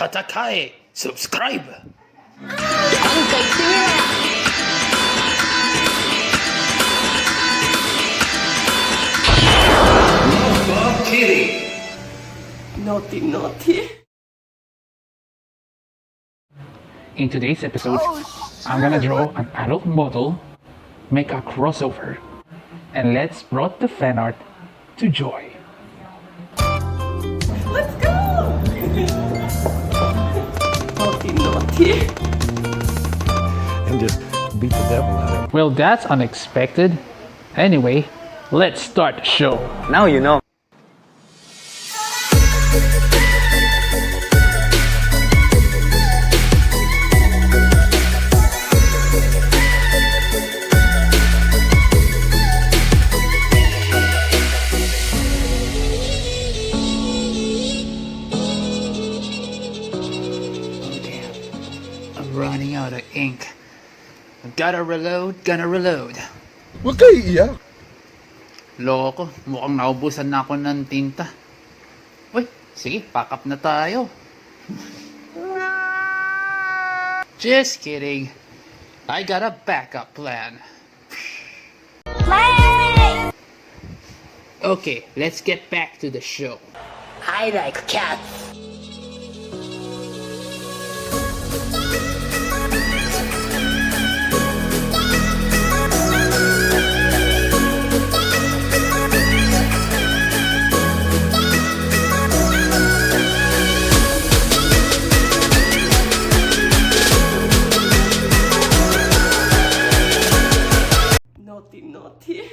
Tatakai, subscribe! Lovebug kitty! Naughty, naughty. In today's episode, I'm gonna draw an adult model, make a crossover, and let's brought the fan art to joy. Let's go! Naughty, naughty. And just beat the devil out of it. Well, that's unexpected. Anyway, let's start the show. Now you know. Running out of ink. Gotta reload, gonna reload. Huwag kayo iiyak. Loko, mukhang naubusan na ako ng tinta. Uy, sige, pack up na tayo. Just kidding. I got a backup plan. Okay, let's get back to the show. I like cats. Naughty, naughty.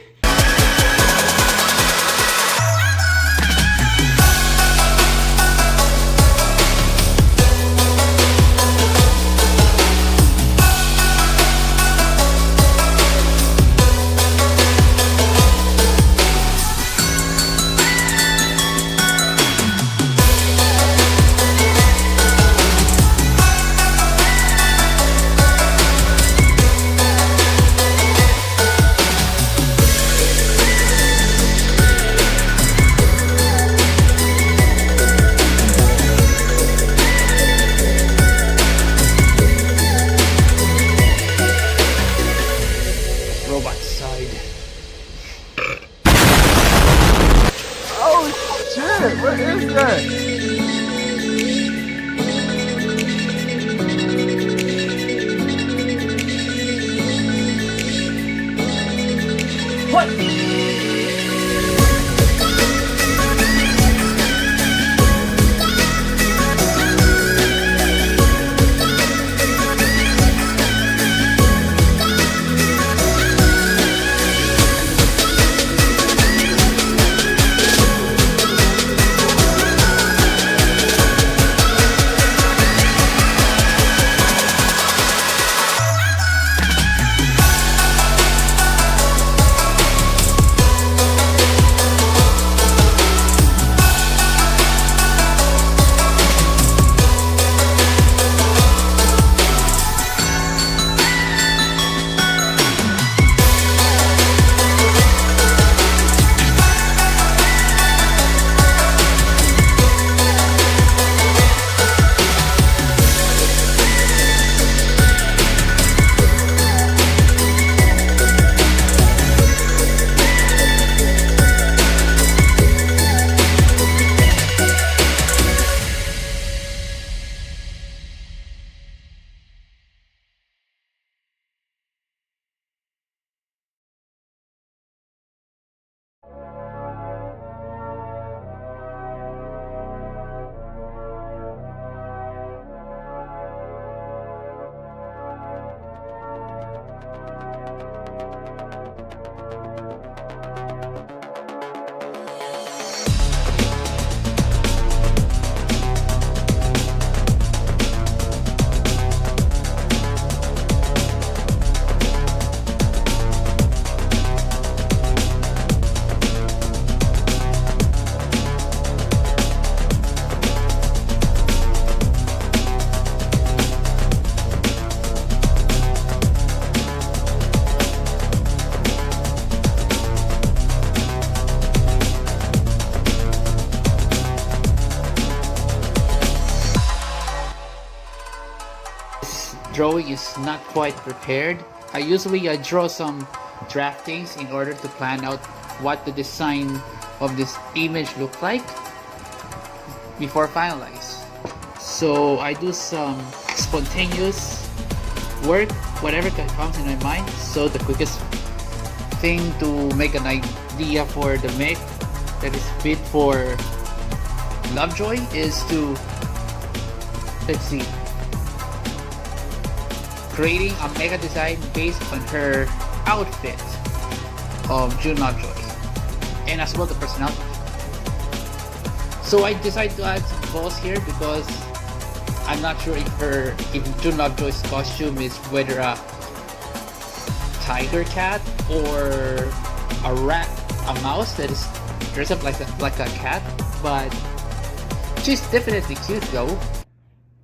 drawing is not quite prepared. I usually draw some draftings in order to plan out what the design of this image look like before finalize. So I do some spontaneous work, whatever comes in my mind. So the quickest thing to make an idea for the mech that is fit for Lovejoy is to, let's see, creating a mecha design based on her outfit of June Lovejoy and as well the personality. So I decided to add some balls here because I'm not sure if June Lovejoy's costume is whether a tiger cat or a rat, a mouse that is dressed up like a cat, but she's definitely cute though.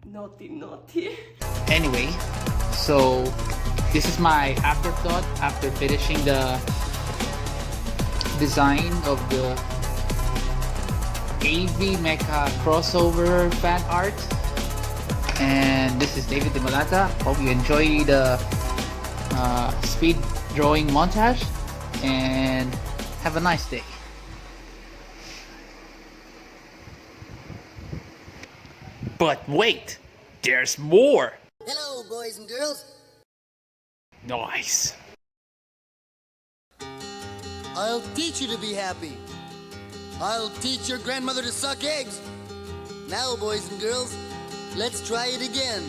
Naughty, naughty. Anyway, so this is my afterthought after finishing the design of the AV Mecha crossover fan art. And this is David de Malata. Hope you enjoy the speed drawing montage and have a nice day. But wait, there's more. Hello, boys and girls. Nice. I'll teach you to be happy. I'll teach your grandmother to suck eggs. Now, boys and girls, let's try it again.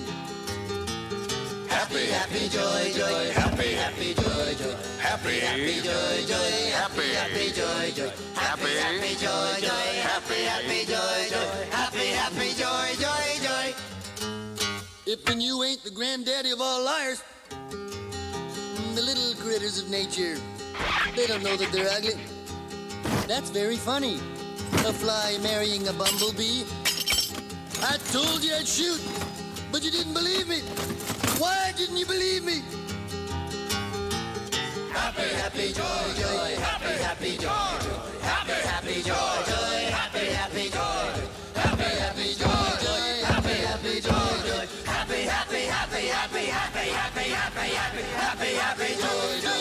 Happy, happy, joy, joy. Happy, happy, joy, joy. Happy, happy, joy, joy. Happy, happy, joy, joy. Happy, happy, joy, joy. Happy, happy, joy, joy. Happy, happy, joy, joy, joy. If and you ain't the granddaddy of all liars, the little critters of nature, they don't know that they're ugly. That's very funny. A fly marrying a bumblebee. I told you I'd shoot, but you didn't believe me. Why didn't you believe me? Happy, happy, joy, joy. Happy, happy, joy, joy. Happy, happy, joy, joy. Happy, happy, joy, joy. Happy, happy, joy, joy. Happy, happy, joy, joy. Happy, happy, happy, happy, happy, happy, happy, happy, happy, happy, joy, joy.